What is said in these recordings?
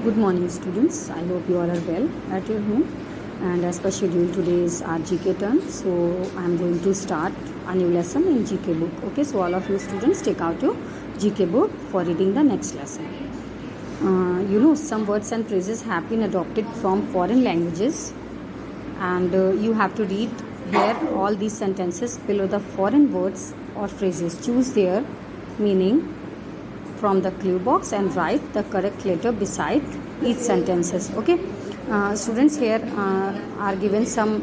Good morning, students. I hope you all are well at your home. And as per schedule, today is our GK turn. So I am going to start a new lesson in GK book. Okay, so all of you students take out your GK book for reading the next lesson. Some words and phrases have been adopted from foreign languages, and you have to read here all these sentences below the foreign words or phrases. Choose their meaning from the clue box and write the correct letter beside each sentences. Okay, students, here are given some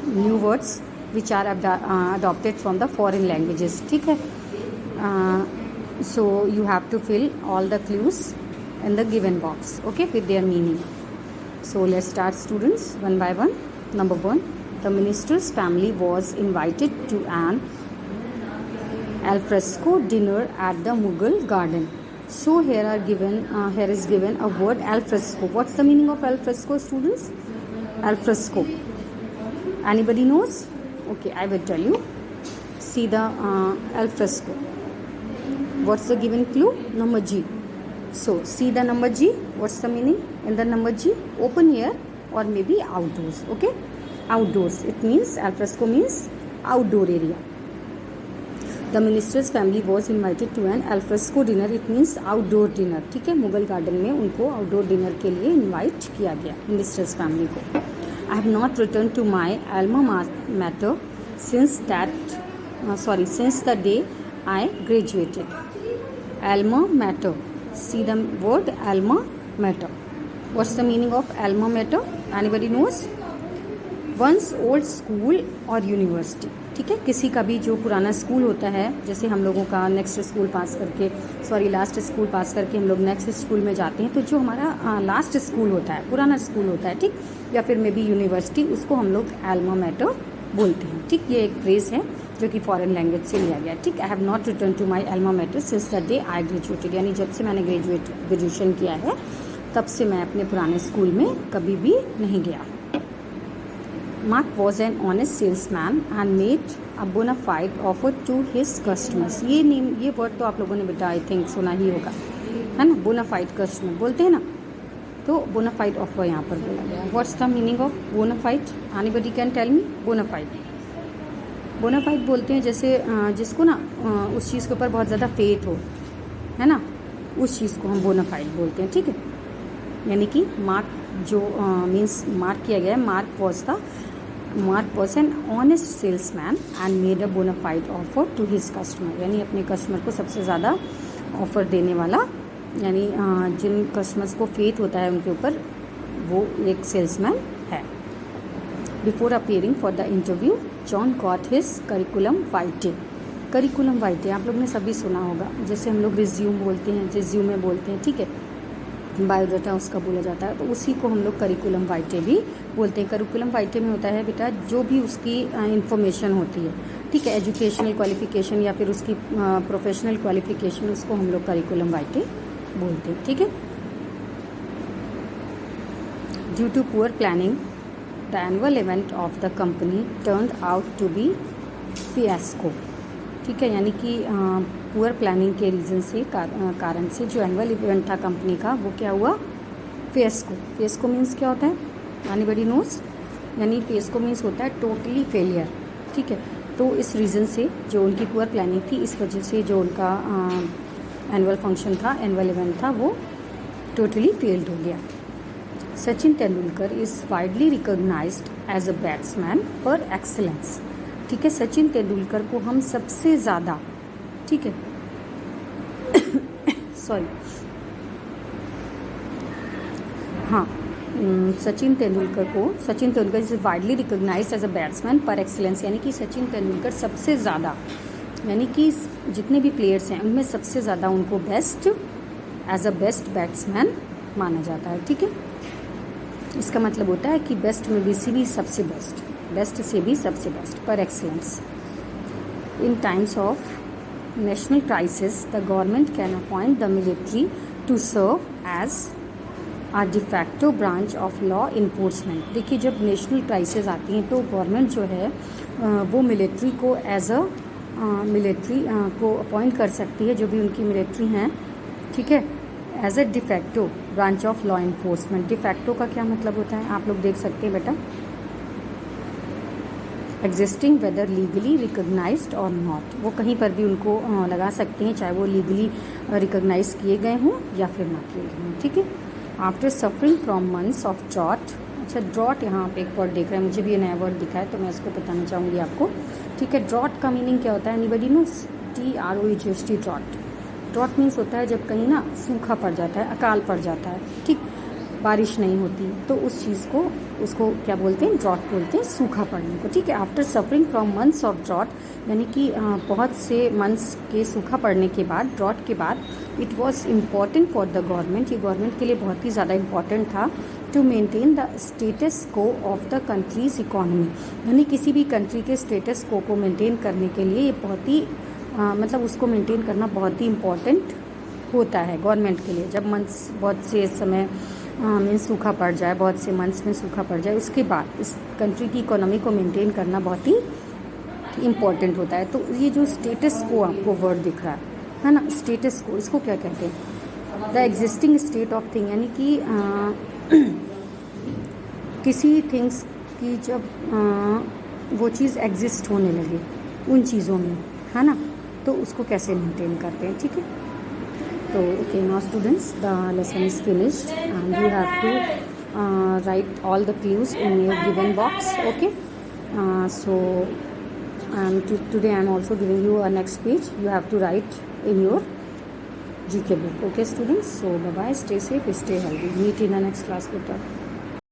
new words which are adopted from the foreign languages. ठीक है, so you have to fill all the clues in the given box, okay, with their meaning. So let's start, students, one by one. Number one, the minister's family was invited to an alfresco dinner at the Mughal garden. So here is given a word alfresco. What's the meaning of alfresco, students? Alfresco. Anybody knows? Okay, I will tell you. See the alfresco. What's the given clue? Number G. So see the number G. What's the meaning in the number G? Open air or maybe outdoors. Okay, outdoors. It means alfresco means outdoor area. The minister's family was invited to an alfresco dinner. It means outdoor dinner. ठीक है, Mughal garden में उनको outdoor dinner के लिए invite किया गया ministers family को. I have not returned to my alma mater since the day I graduated. Alma mater. See the word alma mater. What's the meaning of alma mater? Anybody knows? One's old school or university. ठीक है, किसी का भी जो पुराना school होता है, जैसे हम लोगों का लास्ट स्कूल पास करके हम लोग नेक्स्ट स्कूल में जाते हैं, तो जो हमारा लास्ट स्कूल होता है, पुराना स्कूल होता है, ठीक, या फिर मे बी यूनिवर्सिटी, उसको हम लोग एल्मा मैटर बोलते हैं. ठीक, ये एक फ्रेज़ है जो कि फॉरेन लैंग्वेज से लिया गया. ठीक, I have not return to my alma mater since the day I graduated, यानी जब से मैंने ग्रेजुएशन किया है तब से मैं अपने पुराने स्कूल में कभी भी नहीं गया. Mark was an honest salesman and made a bona fide offer to his customers. ये वर्ड तो आप लोगों ने बेटा आई थिंक सुना ही होगा, है ना. bona fide कस्टमर बोलते हैं ना, तो bona fide ऑफर यहाँ पर बोला गया. What's the meaning of bona fide? Anybody can tell me? bona fide बोलते हैं जैसे जिसको ना उस चीज़ के ऊपर बहुत ज़्यादा फेथ हो, है ना, उस चीज़ को हम bona fide बोलते हैं. ठीक है, यानी कि मार्क जो मीन्स मार्क किया गया है, Mark was an honest salesman and made a bona fide offer to his customer. यानी अपने कस्टमर को सबसे ज़्यादा ऑफ़र देने वाला, यानी जिन कस्टमर्स को फेथ होता है उनके ऊपर, वो एक सेल्समैन है. Before appearing for the interview John got his curriculum vitae. Curriculum vitae आप लोग ने सभी सुना होगा, जैसे हम लोग रिज्यूमे बोलते हैं. ठीक है, बायोडाटा उसका बोला जाता है, तो उसी को हम लोग करिकुलम वाइटे भी बोलते हैं. करिकुलम वाइटे में होता है बेटा जो भी उसकी इंफॉर्मेशन होती है, ठीक है, एजुकेशनल क्वालिफिकेशन या फिर उसकी प्रोफेशनल क्वालिफिकेशन, उसको हम लोग करिकुलम वाइटे बोलते हैं. ठीक है. Due to poor planning the annual event of the company turned out to be fiasco. ठीक है, यानी कि पुअर प्लानिंग के रीज़न से कारण से जो एनुअल इवेंट था कंपनी का, वो क्या हुआ? फियास्को. फियास्को मीन्स क्या होता है? Anybody knows? यानी फियास्को मीन्स होता है टोटली फेलियर. ठीक है, तो इस रीज़न से जो उनकी पुअर प्लानिंग थी, इस वजह से जो उनका एनुअल इवेंट था, वो टोटली फेल्ड हो गया. Sachin Tendulkar is widely recognised as a batsman for excellence. ठीक है, सचिन तेंदुलकर को हम सबसे ज़्यादा, ठीक है, Sachin Tendulkar is widely recognised as a batsman par excellence. यानी कि सचिन तेंदुलकर सबसे ज़्यादा, यानी कि जितने भी प्लेयर्स हैं उनमें सबसे ज़्यादा उनको एज अ बेस्ट बैट्समैन माना जाता है. ठीक है, इसका मतलब होता है कि बेस्ट में से भी सबसे बेस्ट, बेस्ट से भी सबसे best, par excellence. In times of national crisis the government can appoint the military to serve as a de facto branch of law enforcement. देखिए, जब नेशनल क्राइसिस आती हैं तो गवर्नमेंट जो है वो मिलिट्री को एज अ मिलिट्री को अपॉइंट कर सकती है, जो भी उनकी मिलिट्री हैं, ठीक है, as a de facto branch of law enforcement. De facto का क्या मतलब होता है, आप लोग देख सकते हैं बेटा, एग्जिस्टिंग वेदर लीगली रिकग्नाइज्ड और नॉट, वो कहीं पर भी उनको लगा सकते हैं, चाहे वो लीगली रिकग्नाइज किए गए हों या फिर ना किए गए हों, ठीक है। After suffering from months of drought, अच्छा ड्रॉट यहाँ पे एक वर्ड देख रहे हैं, मुझे भी ये नया वर्ड दिखा है तो मैं इसको बताना चाहूँगी आपको, ठीक है। ड्रॉट का मीनिंग क्या होता है, anybody knows? DROUGHT drought. Drought means होता है जब कहीं ना सूखा पड़ जाता है, अकाल पड़ जाता है, ठीक, बारिश नहीं होती, तो उस चीज़ को, उसको क्या बोलते हैं, ड्रॉट बोलते हैं, सूखा पड़ने को, ठीक है। After suffering from months of drought, यानी कि बहुत से मंथ्स के सूखा पड़ने के बाद, ड्रॉट के बाद, it was important for the government, ये गवर्नमेंट के लिए बहुत ही ज़्यादा इम्पॉर्टेंट था, टू मेंटेन द स्टेटस को ऑफ द कंट्रीज इकोनॉमी, यानी किसी भी कंट्री के स्टेटस को मेंटेन करने के लिए ये बहुत ही मतलब उसको मेंटेन करना बहुत ही इम्पॉर्टेंट होता है गवर्नमेंट के लिए। जब मंथ्स बहुत से समय में सूखा पड़ जाए, बहुत से मंथ्स में सूखा पड़ जाए, उसके बाद इस कंट्री की इकोनॉमी को मेंटेन करना बहुत ही इम्पॉर्टेंट होता है। तो ये जो स्टेटस को आपको वर्ड दिख रहा है ना, स्टेटस को, इसको क्या कहते हैं, the existing state of thing, यानी कि किसी थिंग्स की जब वो चीज़ एग्जिस्ट होने लगे उन चीज़ों में, है ना, तो उसको कैसे मेंटेन करते हैं, ठीक है। तो okay now students, the lesson is finished and you have to write all the clues in your given box, okay. So today I am also giving you a next page, you have to write in your GK book, okay students. So bye bye, stay safe, stay healthy, meet in the next class later.